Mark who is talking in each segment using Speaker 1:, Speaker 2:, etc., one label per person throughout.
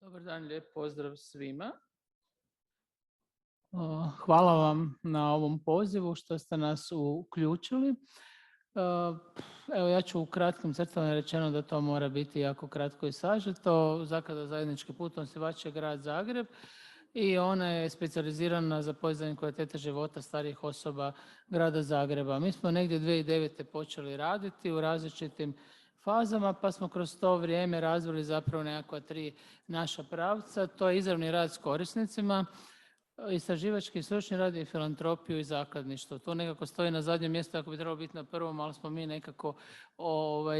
Speaker 1: Dobar dan, lijep pozdrav svima. Hvala vam na ovom pozivu što ste nas uključili. Evo, ja ću u kratkim crtama rečeno da to mora biti jako kratko i sažeto. Zaklada Zajednički put osnivač je grad Zagreb i ona je specijalizirana za podizanje kvalitete života starijih osoba grada Zagreba. Mi smo negdje 2009. počeli raditi u različitim fazama, pa smo kroz to vrijeme razvili zapravo nekakva 3 naša pravca. To je izravni rad s korisnicima, istraživački i stručni rad i filantropiju i zakladništvo. To nekako stoji na zadnjem mjestu, ako bi trebalo biti na prvom, ali smo mi nekako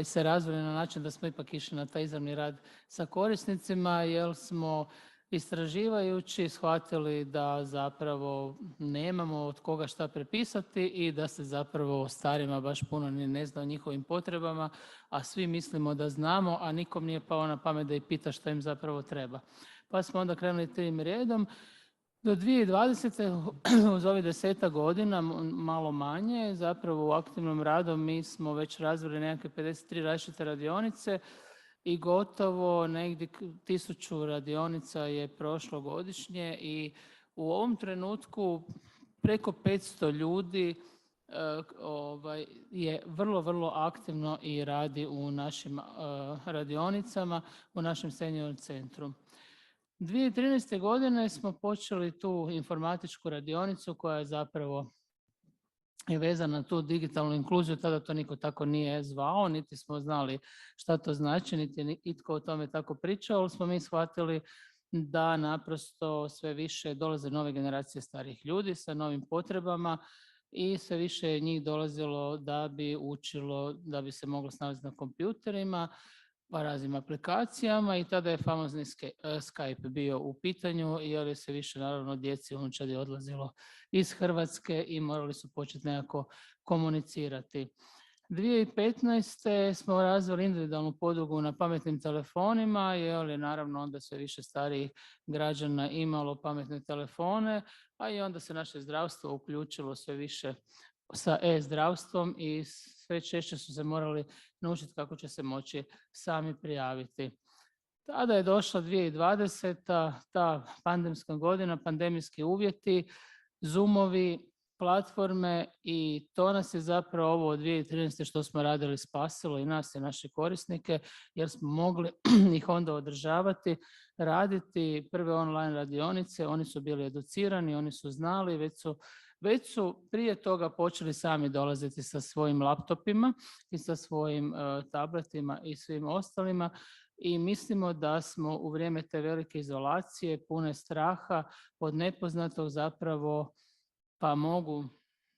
Speaker 1: se razvili na način da smo ipak išli na taj izravni rad sa korisnicima, jer smo istraživajući shvatili da zapravo nemamo od koga šta prepisati i da se zapravo o starima baš puno ni ne zna o njihovim potrebama, a svi mislimo da znamo, a nikom nije pao na pamet da ih pita šta im zapravo treba. Pa smo onda krenuli tim redom. Do 2020. uz ovih 10 godina, malo manje, zapravo u aktivnom radu mi smo već razvili nekakve 53 različite radionice i gotovo negdje 1000 radionica je prošlo godišnje i u ovom trenutku preko 500 ljudi je vrlo, vrlo aktivno i radi u našim radionicama, u našem senior centru. 2013. godine smo počeli tu informatičku radionicu koja je zapravo vezana na tu digitalnu inkluziju, tada to niko tako nije zvao, niti smo znali šta to znači, niti je itko o tome tako pričao, ali smo mi shvatili da naprosto sve više dolaze nove generacije starih ljudi sa novim potrebama i sve više je njih dolazilo da bi učilo, da bi se moglo snalaziti na kompjuterima, pa raznim aplikacijama i tada je famozni Skype bio u pitanju jer je se više naravno djeci i unučadi odlazilo iz Hrvatske i morali su početi nekako komunicirati. 2015. smo razvili individualnu podlogu na pametnim telefonima jer je naravno onda sve više starijih građana imalo pametne telefone, a i onda se naše zdravstvo uključilo sve više sa e-zdravstvom i sve češće su se morali naučiti kako će se moći sami prijaviti. Tada je došla 2020. ta pandemska godina, pandemijski uvjeti, Zoomovi, platforme i to nas je zapravo ovo od 2013. što smo radili spasilo i nas i naše korisnike jer smo mogli ih onda održavati, raditi prve online radionice, oni su bili educirani, oni su znali, već su prije toga počeli sami dolaziti sa svojim laptopima i sa svojim tabletima i svim ostalima i mislimo da smo u vrijeme te velike izolacije, pune straha od nepoznatog zapravo, pa mogu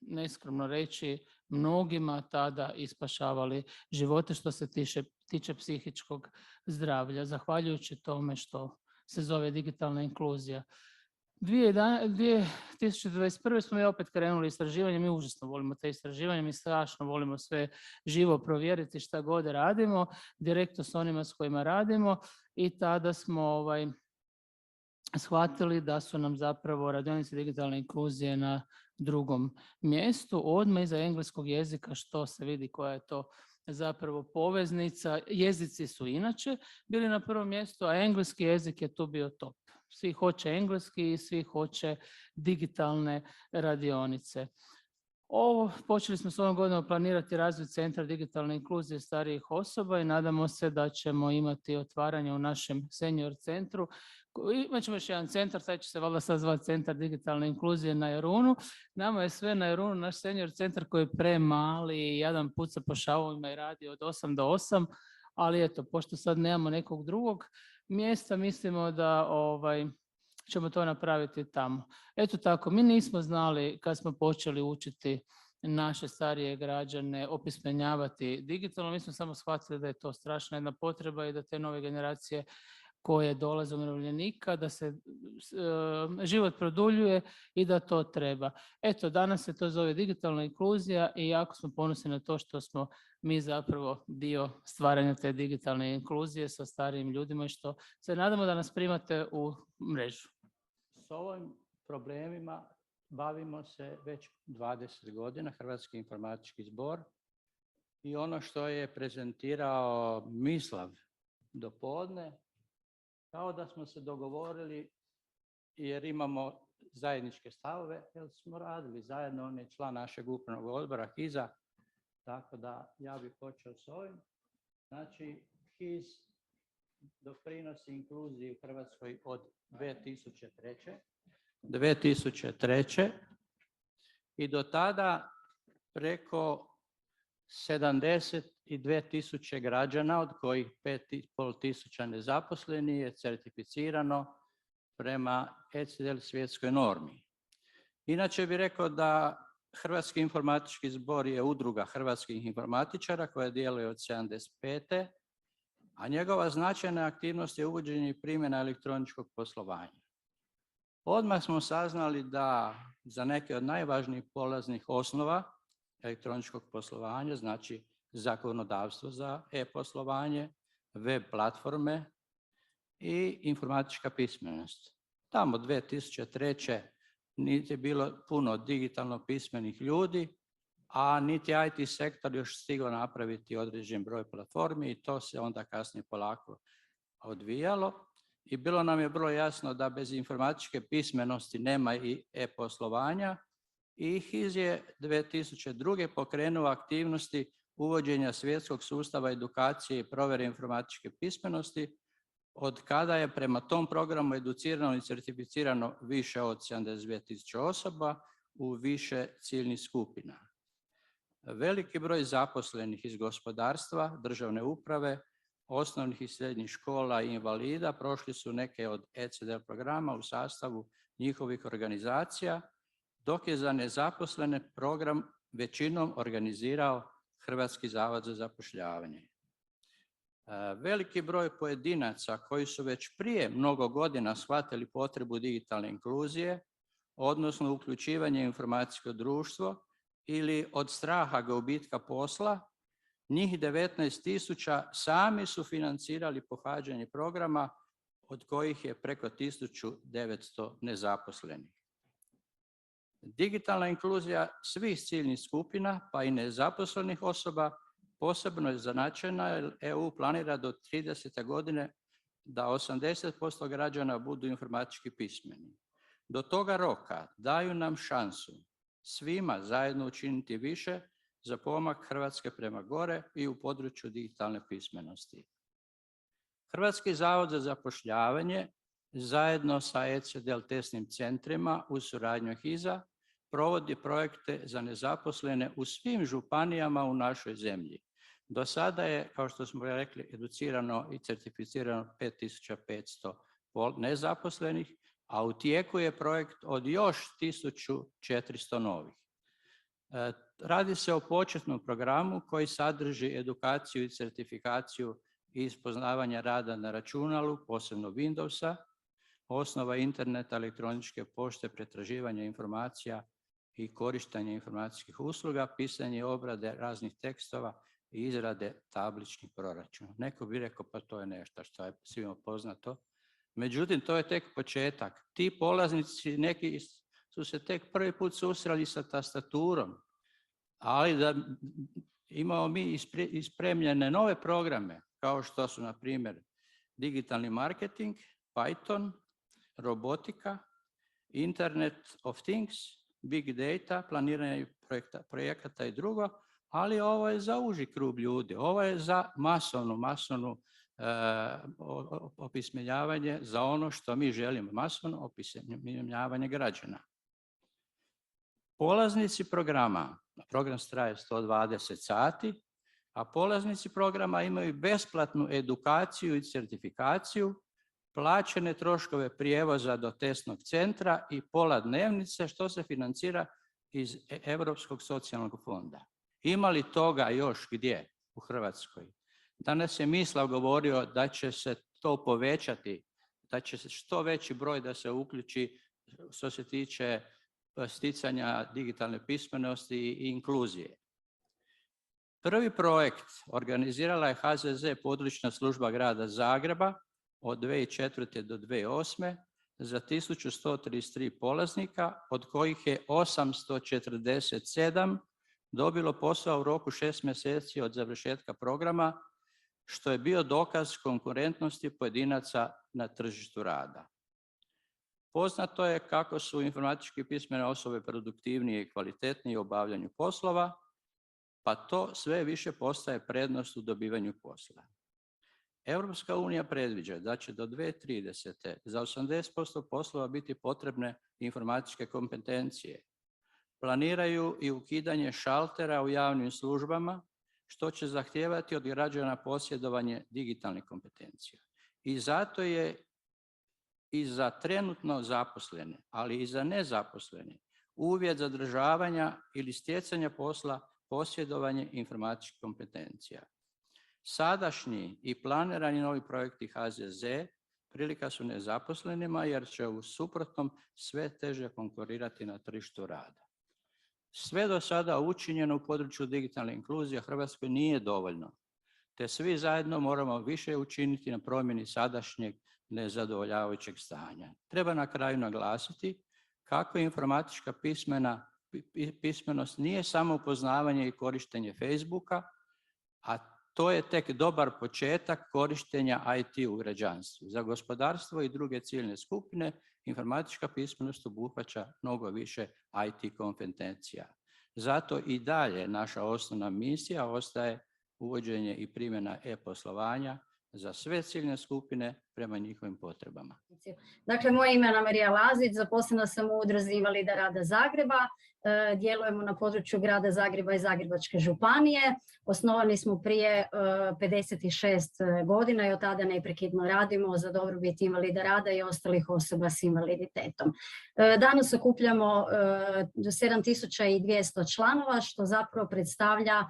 Speaker 1: neskromno reći, mnogima tada ispašavali živote što se tiče psihičkog zdravlja, zahvaljujući tome što se zove digitalna inkluzija. 2021. smo mi opet krenuli istraživanje, mi užasno volimo te istraživanja, mi strašno volimo sve živo provjeriti šta god radimo, direktno s onima s kojima radimo i tada smo shvatili da su nam zapravo radionice digitalne inkluzije na drugom mjestu, odmah iza engleskog jezika, što se vidi koja je to zapravo poveznica. Jezici su inače bili na prvom mjestu, a engleski jezik je tu bio top. Svi hoće engleski i svi hoće digitalne radionice. Počeli smo s ovom godinom planirati razvoj centra digitalne inkluzije starijih osoba i nadamo se da ćemo imati otvaranje u našem senior centru. Imat ćemo još jedan centar, sad će se valjda sad zvati centar digitalne inkluzije na Jarunu. Nama je sve na Jarunu, naš senior centar koji je premali i jedan puca po šavovima i radi od 8 do 8, ali eto, pošto sad nemamo nekog drugog mjesta, mislimo da ćemo to napraviti tamo. Eto tako, mi nismo znali kad smo počeli učiti naše starije građane opismenjavati digitalno, mi smo samo shvatili da je to strašna jedna potreba i da te nove generacije koje dolaze umirovljenika, da se život produljuje i da to treba. Eto, danas se to zove digitalna inkluzija i jako smo ponosni na to što smo mi zapravo dio stvaranja te digitalne inkluzije sa starijim ljudima i što se nadamo da nas primate u mrežu.
Speaker 2: S ovim problemima bavimo se već 20 godina, Hrvatski informatički zbor, i ono što je prezentirao Mislav dopodne kao da smo se dogovorili jer imamo zajedničke stavove, jer smo radili zajedno, on je član našeg upravnog odbora HIZ-a, tako da ja bih počeo s ovim. Znači, HIZ doprinosi inkluziji u Hrvatskoj od 2003. I do tada preko 72.000 građana, od kojih 5.500 nezaposleni, je certificirano prema ECDL svjetskoj normi. Inače bih rekao da Hrvatski informatički zbor je udruga hrvatskih informatičara koja djeluje od 75. a njegova značajna aktivnost je uvođenje i primjena elektroničkog poslovanja. Odmah smo saznali da za neke od najvažnijih polaznih osnova elektroničkog poslovanja, znači zakonodavstvo za e-poslovanje, web platforme i informatička pismenost. Tamo 2003. niti je bilo puno digitalno pismenih ljudi, a niti IT sektor još stigao napraviti određen broj platformi i to se onda kasnije polako odvijalo. I bilo nam je vrlo jasno da bez informatičke pismenosti nema i e-poslovanja i HIZ je 2002. pokrenuo aktivnosti uvođenja svjetskog sustava edukacije i provjere informatičke pismenosti, od kada je prema tom programu educirano i certificirano više od 72.000 osoba u više ciljnih skupina. Veliki broj zaposlenih iz gospodarstva, državne uprave, osnovnih i srednjih škola i invalida prošli su neke od ECDL programa u sastavu njihovih organizacija, dok je za nezaposlene program većinom organizirao Hrvatski zavod za zapošljavanje. Veliki broj pojedinaca koji su već prije mnogo godina shvatili potrebu digitalne inkluzije, odnosno uključivanje u informacijsko društvo ili od straha gubitka posla, njih 19.000 sami su financirali pohađanje programa, od kojih je preko 1.900 nezaposlenih. Digitalna inkluzija svih ciljnih skupina, pa i nezaposlenih osoba, posebno je značajna jer EU planira do 30. godine da 80% građana budu informatički pismeni. Do toga roka daju nam šansu svima zajedno učiniti više za pomak Hrvatske prema gore i u području digitalne pismenosti. Hrvatski zavod za zapošljavanje zajedno sa ECDL testnim centrima u suradnju HIZ-a provodi projekte za nezaposlene u svim županijama u našoj zemlji. Do sada je, kao što smo rekli, educirano i certificirano 5.500 nezaposlenih, a u tijeku je projekt od još 1.400 novih. Radi se o početnom programu koji sadrži edukaciju i certifikaciju iz poznavanja rada na računalu, posebno Windowsa, osnova interneta, elektroničke pošte, pretraživanja informacija i korištenje informacijskih usluga, pisanje i obrade raznih tekstova i izrade tabličnih proračuna. Neko bi rekao pa to je nešto što je svima poznato. Međutim, to je tek početak. Ti polaznici, neki su se tek prvi put susreli sa tastaturom, ali da imamo mi ispremljene nove programe, kao što su, na primjer, digitalni marketing, Python, robotika, Internet of Things, Big Data, planiranje projekata i drugo, ali ovo je za uži krug ljudi, ovo je za masovno opismenjavanje za ono što mi želimo, masovno opismenjavanje građana. Polaznici programa, program traje 120 sati, a polaznici programa imaju besplatnu edukaciju i certifikaciju, plaćene troškove prijevoza do testnog centra i pola dnevnice, što se financira iz Europskog socijalnog fonda. Ima li toga još gdje u Hrvatskoj? Danas je Mislav govorio da će se to povećati, da će se što veći broj da se uključi što se tiče sticanja digitalne pismenosti i inkluzije. Prvi projekt organizirala je HZZ područna služba grada Zagreba od 2004. do 2008. za 1133 polaznika, od kojih je 847 dobilo posao u roku 6 mjeseci od završetka programa, što je bio dokaz konkurentnosti pojedinaca na tržištu rada. Poznato je kako su informatički pismene osobe produktivnije i kvalitetnije u obavljanju poslova, pa to sve više postaje prednost u dobivanju posla. Europska unija predviđa da će do 2030. za 80% poslova biti potrebne informatičke kompetencije. Planiraju i ukidanje šaltera u javnim službama, što će zahtijevati od građana posjedovanje digitalnih kompetencija. I zato je i za trenutno zaposlene, ali i za nezaposlene, uvjet zadržavanja ili stjecanja posla posjedovanje informatičkih kompetencija. Sadašnji i planirani novi projekti HZZ prilika su nezaposlenima jer će u suprotnom sve teže konkurirati na tržištu rada. Sve do sada učinjeno u području digitalne inkluzije Hrvatskoj nije dovoljno, te svi zajedno moramo više učiniti na promjeni sadašnjeg nezadovoljavajućeg stanja. Treba na kraju naglasiti kako informatička pismenost nije samo upoznavanje i korištenje Facebooka, a to je tek dobar početak korištenja IT u građanstvu. Za gospodarstvo i druge ciljne skupine informatička pismenost obuhvaća mnogo više IT kompetencija. Zato i dalje naša osnovna misija ostaje uvođenje i primjena e-poslovanja za sve ciljne skupine prema njihovim potrebama.
Speaker 3: Dakle, moje ime je Anamarija Lazić, zaposlena sam u Udruzi invalida rada Zagreba. Djelujemo na području grada Zagreba i Zagrebačke županije. Osnovani smo prije 56 godina i od tada neprekidno radimo za dobrobit invalida rada i ostalih osoba s invaliditetom. Danas okupljamo 7200 članova, što zapravo predstavlja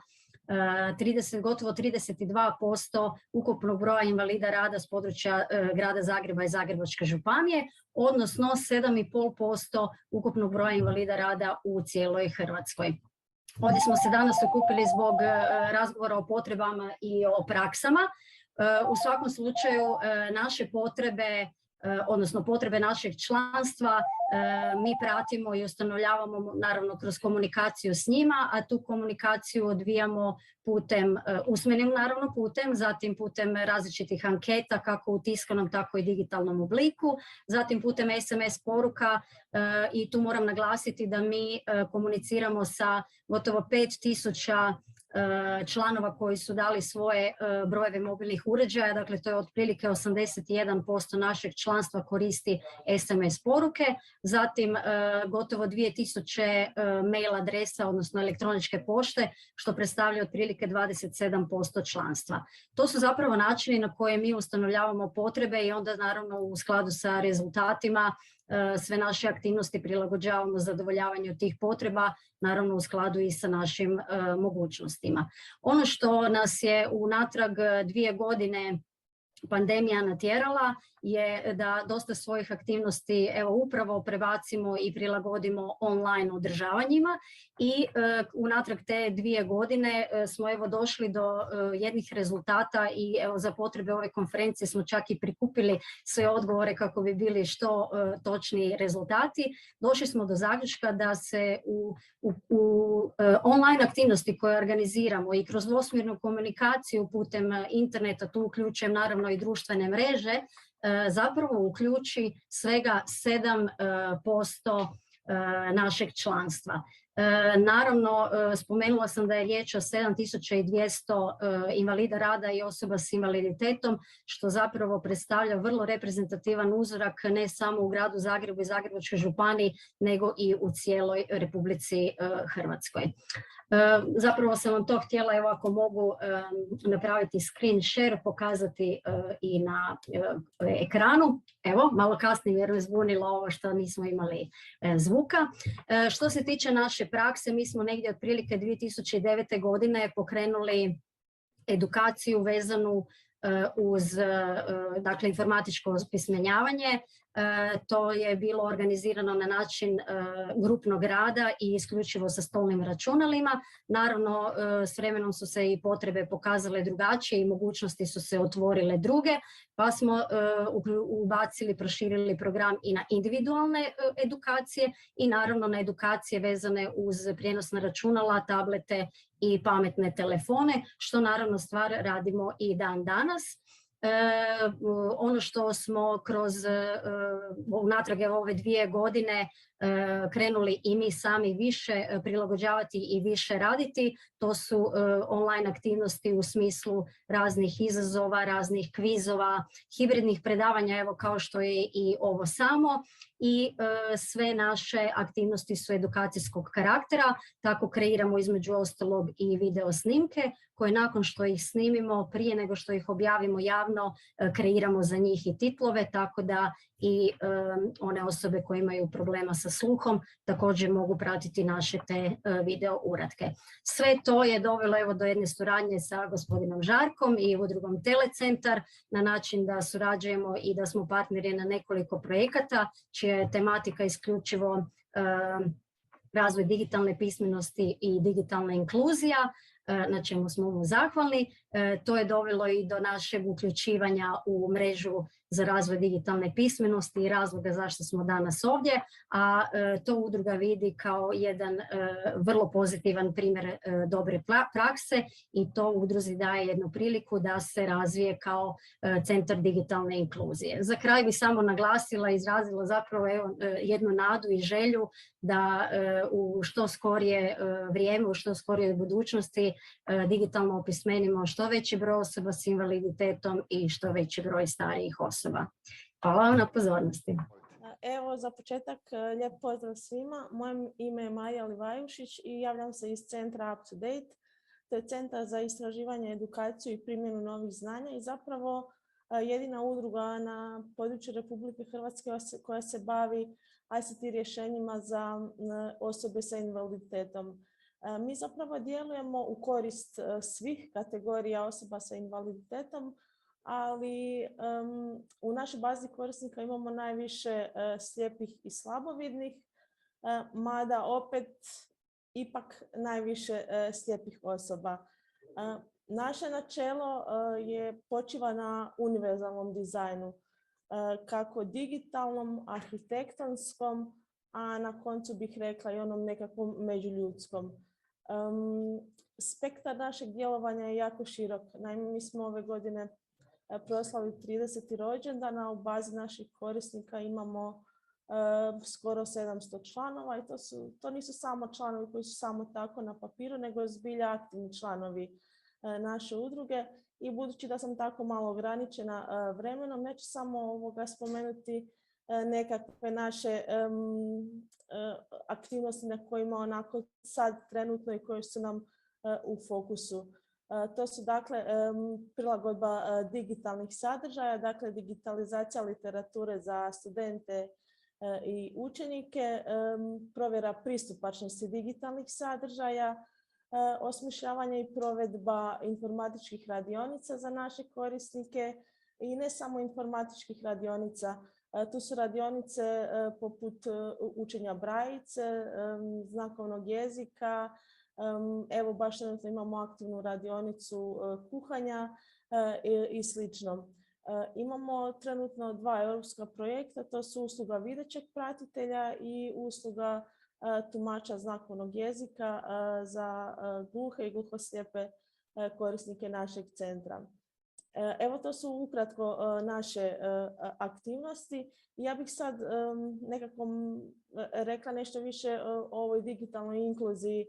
Speaker 3: gotovo 32% ukupnog broja invalida rada s područja grada Zagreba i Zagrebačke županije, odnosno 7,5% ukupnog broja invalida rada u cijeloj Hrvatskoj. Ovdje smo se danas okupili zbog razgovora o potrebama i o praksama. U svakom slučaju naše potrebe, odnosno potrebe našeg članstva, mi pratimo i ustanovljavamo naravno kroz komunikaciju s njima, a tu komunikaciju odvijamo putem, usmenim naravno putem, zatim putem različitih anketa, kako u tiskanom, tako i digitalnom obliku, zatim putem SMS poruka i tu moram naglasiti da mi komuniciramo sa gotovo 5000 članova koji su dali svoje brojeve mobilnih uređaja, dakle to je otprilike 81% našeg članstva koristi SMS poruke, zatim gotovo 2000 mail adresa, odnosno elektroničke pošte, što predstavlja otprilike 27% članstva. To su zapravo načini na koje mi ustanovljavamo potrebe i onda naravno u skladu sa rezultatima sve naše aktivnosti prilagođavamo zadovoljavanju tih potreba, naravno u skladu i sa našim mogućnostima. Ono što nas je unatrag 2 godine pandemija natjerala je da dosta svojih aktivnosti upravo prebacimo i prilagodimo online održavanjima i unatrag te 2 godine smo došli do jednih rezultata i za potrebe ove konferencije smo čak i prikupili sve odgovore kako bi bili što točniji rezultati. Došli smo do zaključka da se u online aktivnosti koje organiziramo i kroz dvosmjernu komunikaciju putem interneta, tu uključujem naravno i društvene mreže, zapravo uključi svega 7% našeg članstva. Naravno, spomenula sam da je riječ o 7200 invalida rada i osoba s invaliditetom, što zapravo predstavlja vrlo reprezentativan uzorak ne samo u gradu Zagrebu i Zagrebačkoj županiji, nego i u cijeloj Republici Hrvatskoj. Zapravo sam vam to htjela, evo ako mogu napraviti screen share, pokazati i na ekranu. Evo, malo kasnije jer me zbunilo ovo što nismo imali zvuka. Što se tiče naše prakse, mi smo negdje otprilike 2009. godine pokrenuli edukaciju vezanu uz dakle, informatičko opismenjavanje. To je bilo organizirano na način grupnog rada i isključivo sa stolnim računalima. Naravno, s vremenom su se i potrebe pokazale drugačije i mogućnosti su se otvorile druge, pa smo ubacili, proširili program i na individualne edukacije i naravno na edukacije vezane uz prijenosna računala, tablete i pametne telefone, što naravno stvar radimo i dan danas. Ono što smo kroz unatrag ove 2 godine krenuli i mi sami više prilagođavati i više raditi, to su online aktivnosti u smislu raznih izazova, raznih kvizova, hibridnih predavanja, evo kao što je i ovo samo, i sve naše aktivnosti su edukacijskog karaktera, tako kreiramo između ostalog i video snimke koje nakon što ih snimimo, prije nego što ih objavimo javno, kreiramo za njih i titlove, tako da i one osobe koje imaju problema sa sluhom također mogu pratiti naše te video uratke. Sve to je dovelo evo do jedne suradnje sa gospodinom Žarkom i udrugom Telecentar na način da surađujemo i da smo partneri na nekoliko projekata čija je tematika isključivo razvoj digitalne pismenosti i digitalna inkluzija, na čemu smo mu zahvalni. To je dovelo i do našeg uključivanja u mrežu za razvoj digitalne pismenosti i razloga zašto smo danas ovdje, a to udruga vidi kao jedan vrlo pozitivan primjer dobre prakse i to udruzi daje jednu priliku da se razvije kao centar digitalne inkluzije. Za kraj bi samo naglasila i izrazila zapravo jednu nadu i želju da u što skorije vrijeme, u što skorijoj budućnosti digitalno opismenimo što veći broj osoba s invaliditetom i što veći broj starijih osoba. Hvala vam na pozornosti.
Speaker 4: Evo za početak lijep pozdrav svima. Moje ime je Marija Livajušić i javljam se iz centra Up to Date. To je centar za istraživanje, edukaciju i primjenu novih znanja i zapravo jedina udruga na području Republike Hrvatske koja se bavi ICT rješenjima za osobe sa invaliditetom. Mi zapravo djelujemo u korist svih kategorija osoba sa invaliditetom, ali u našoj bazi korisnika imamo najviše slijepih i slabovidnih, mada opet ipak najviše slijepih osoba. Naše načelo počiva na univerzalnom dizajnu, kako digitalnom, arhitektonskom, a na koncu bih rekla i onom nekakvom međuljudskom. Spektar našeg djelovanja je jako širok. Naime, mi smo ove godine proslavi 30. rođendan, a u bazi naših korisnika imamo skoro 700 članova i to nisu samo članovi koji su samo tako na papiru, nego zbilja aktivni članovi naše udruge. I budući da sam tako malo ograničena vremenom, neću samo spomenuti nekakve naše aktivnosti na kojima onako sad trenutno i koje su nam u fokusu. To su dakle prilagodba digitalnih sadržaja, dakle digitalizacija literature za studente i učenike, provjera pristupačnosti digitalnih sadržaja, osmišljavanje i provedba informatičkih radionica za naše korisnike i ne samo informatičkih radionica. Tu su radionice poput učenja brajice, znakovnog jezika, evo baš imamo aktivnu radionicu kuhanja i slično. Imamo trenutno 2 europska projekta, to su usluga videćeg pratitelja i usluga tumača znakovnog jezika za gluhe i gluhoslijepe korisnike našeg centra. Evo to su ukratko naše aktivnosti. Ja bih sad nekako rekla nešto više o ovoj digitalnoj inkluziji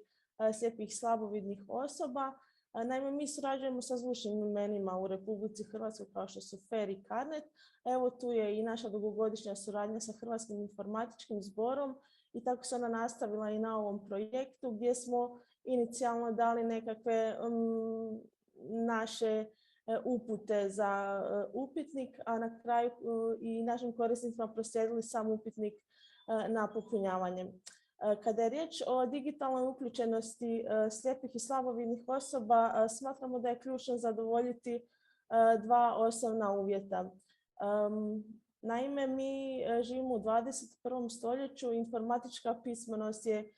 Speaker 4: slijepih i slabovidnih osoba. Naime, mi surađujemo sa zvučnim imenima u Republici Hrvatskoj kao što su FAIR i CARNET. Evo tu je i naša dugogodišnja suradnja sa Hrvatskim informatičkim zborom i tako se ona nastavila i na ovom projektu gdje smo inicijalno dali nekakve naše upute za upitnik, a na kraju i našim korisnicima proslijedili sam upitnik na popunjavanje. Kada je riječ o digitalnoj uključenosti slijepih i slabovidnih osoba, smatramo da je ključno zadovoljiti 2 osnovna uvjeta. Naime, mi živimo u 21. stoljeću, informatička pismenost je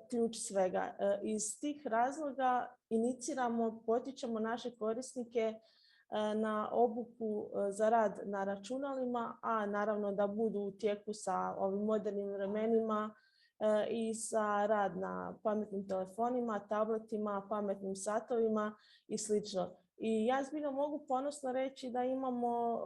Speaker 4: ključ svega. Iz tih razloga iniciramo, potičemo naše korisnike na obuku za rad na računalima, a naravno da budu u tijeku sa ovim modernim vremenima i za rad na pametnim telefonima, tabletima, pametnim satovima i slično. I ja zbilja mogu ponosno reći da imamo,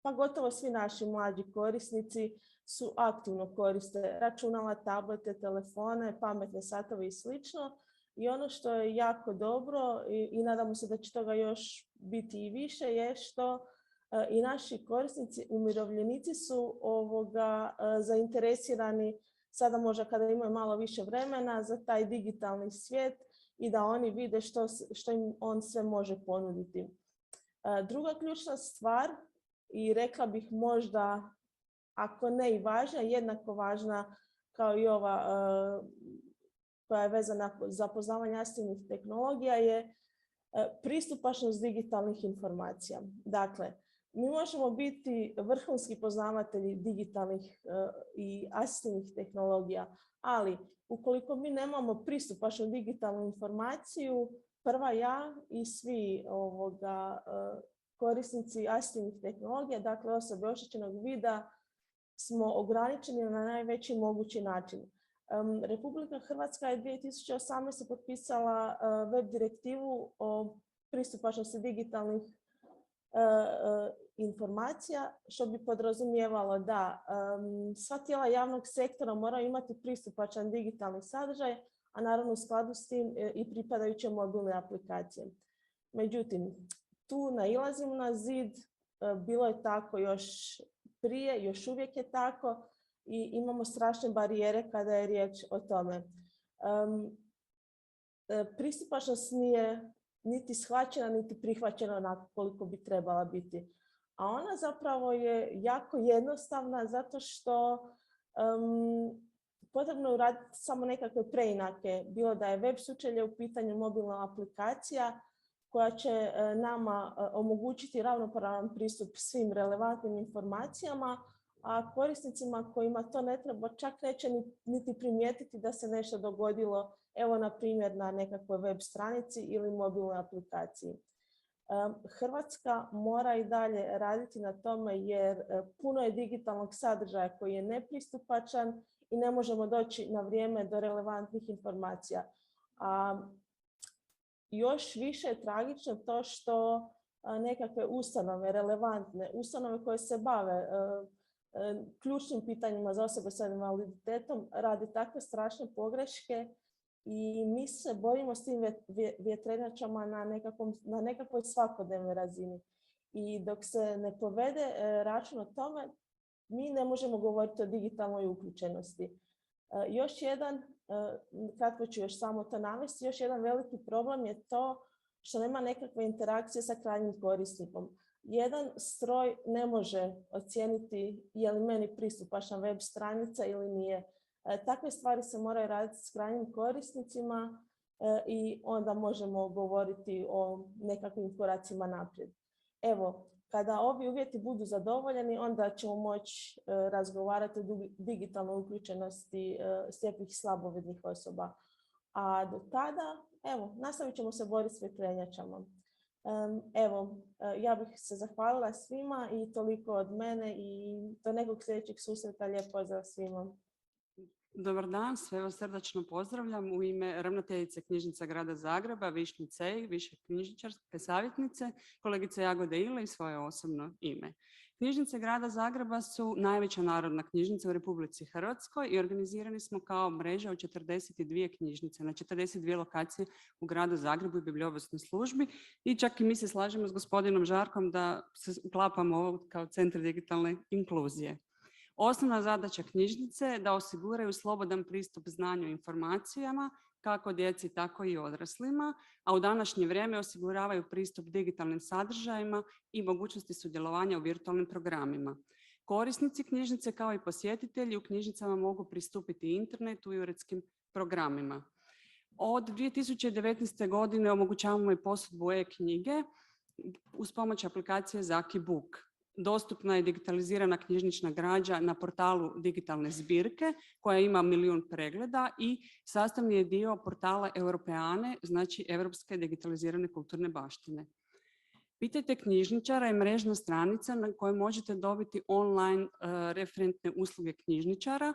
Speaker 4: pa gotovo svi naši mlađi korisnici su aktivno koriste računala, tablete, telefone, pametne satove i slično. I ono što je jako dobro i nadamo se da će toga još biti i više je što i naši korisnici, umirovljenici su zainteresirani sada možda kada imaju malo više vremena za taj digitalni svijet i da oni vide što im on sve može ponuditi. Druga ključna stvar, i rekla bih možda, ako ne i važna, jednako važna kao i ova koja je vezana za poznavanje nastavnih tehnologija, je pristupačnost digitalnih informacija. Dakle, mi možemo biti vrhunski poznavatelji digitalnih i asistivnih tehnologija, ali ukoliko mi nemamo pristupačnu digitalnu informaciju, prva ja i svi korisnici asistivnih tehnologija, dakle osobe oštećenog vida, smo ograničeni na najveći mogući način. Republika Hrvatska je 2018. potpisala web direktivu o pristupačnosti digitalnih informacija, što bi podrazumijevalo da sva tijela javnog sektora moraju imati pristupačan digitalni sadržaj, a naravno u skladu s tim i pripadajuće mobilne aplikacije. Međutim, tu nailazimo na zid, bilo je tako još prije, još uvijek je tako i imamo strašne barijere kada je riječ o tome. Pristupačnost nije niti shvaćena, niti prihvaćena onako koliko bi trebala biti. A ona zapravo je jako jednostavna zato što potrebno je uraditi samo nekakve preinake, bilo da je web sučelje u pitanju, mobilna aplikacija koja će nama omogućiti ravnopravan pristup svim relevantnim informacijama, a korisnicima kojima to ne treba čak neće niti primijetiti da se nešto dogodilo, evo na primjer na nekakvoj web stranici ili mobilnoj aplikaciji. Hrvatska mora i dalje raditi na tome jer puno je digitalnog sadržaja koji je nepristupačan i ne možemo doći na vrijeme do relevantnih informacija. A još više je tragično to što nekakve ustanove, relevantne ustanove koje se bave ključnim pitanjima za osobe sa invaliditetom radi takve strašne pogreške i mi se borimo s tim vjetrenjačama na nekakvoj svakodnevnoj razini. I dok se ne povede račun o tome, mi ne možemo govoriti o digitalnoj uključenosti. Još jedan, kratko ću još samo to navesti, još jedan veliki problem je to što nema nekakve interakcije sa krajnjim korisnikom. Jedan stroj ne može ocijeniti je li meni pristupačna web stranica ili nije. Takve stvari se moraju raditi s krajnjim korisnicima i onda možemo govoriti o nekakvim koracima naprijed. Evo, kada ovi uvjeti budu zadovoljeni, onda ćemo moći razgovarati o digitalnoj uključenosti slijepih i slabovidnih osoba. A do tada, evo, nastavit ćemo se boriti s vjetrenjačama. Evo, ja bih se zahvalila svima i toliko od mene i do nekog sljedećeg susreta. Lijep pozdrav svima.
Speaker 5: Dobar dan, sve vas srdačno pozdravljam u ime ravnateljice Knjižnica Grada Zagreba, Višnje Cej, više knjižničarske savjetnice, kolegice Jagode Ile i svoje osobno ime. Knjižnice Grada Zagreba su najveća narodna knjižnica u Republici Hrvatskoj i organizirani smo kao mreža od 42 knjižnice na 42 lokacije u Gradu Zagrebu i bibliobrazovnoj službi i čak i mi se slažemo s gospodinom Žarkom da se uklapamo ovo kao centar digitalne inkluzije. Osnovna zadaća knjižnice je da osiguraju slobodan pristup znanju i informacijama, kako djeci, tako i odraslima, a u današnje vrijeme osiguravaju pristup digitalnim sadržajima i mogućnosti sudjelovanja u virtualnim programima. Korisnici knjižnice kao i posjetitelji u knjižnicama mogu pristupiti internetu i uredskim programima. Od 2019. godine omogućavamo i posudbu e-knjige uz pomoć aplikacije Zaki Book. Dostupna je digitalizirana knjižnična građa na portalu digitalne zbirke koja ima 1 milijun pregleda i sastavni je dio portala Europeane, znači Europske digitalizirane kulturne baštine. Pitajte knjižničara je mrežna stranica na kojoj možete dobiti online referentne usluge knjižničara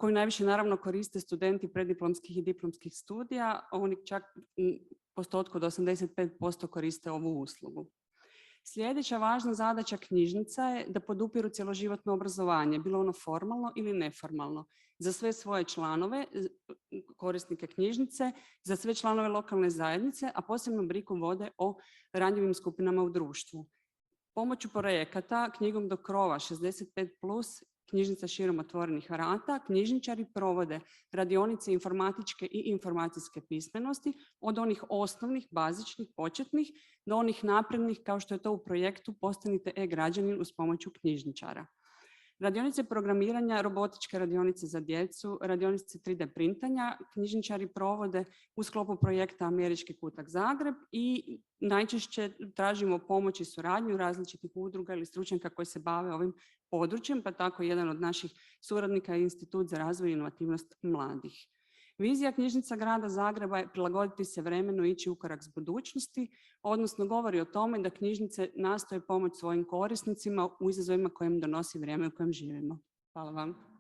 Speaker 5: koju najviše naravno koriste studenti preddiplomskih i diplomskih studija. Oni čak postotku od 85% koriste ovu uslugu. Sljedeća važna zadaća knjižnica je da podupiru cjeloživotno obrazovanje, bilo ono formalno ili neformalno, za sve svoje članove, korisnike knjižnice, za sve članove lokalne zajednice, a posebno brigu vode o ranjivim skupinama u društvu. Pomoću projekata Knjigom do krova 65+, knjižnica širom otvorenih vrata, knjižničari provode radionice informatičke i informacijske pismenosti od onih osnovnih, bazičnih, početnih do onih naprednih kao što je to u projektu Postanite e-građanin uz pomoću knjižničara. Radionice programiranja, robotičke radionice za djecu, radionice 3D printanja knjižničari provode u sklopu projekta Američki kutak Zagreb i najčešće tražimo pomoć i suradnju različitih udruga ili stručnjaka koji se bave ovim područjem, pa tako jedan od naših suradnika je Institut za razvoj i inovativnost mladih. Vizija knjižnica grada Zagreba je prilagoditi se vremenu i ići u korak s budućnosti, odnosno govori o tome da knjižnice nastoje pomoći svojim korisnicima u izazovima koje im donosi vrijeme u kojem živimo. Hvala vam.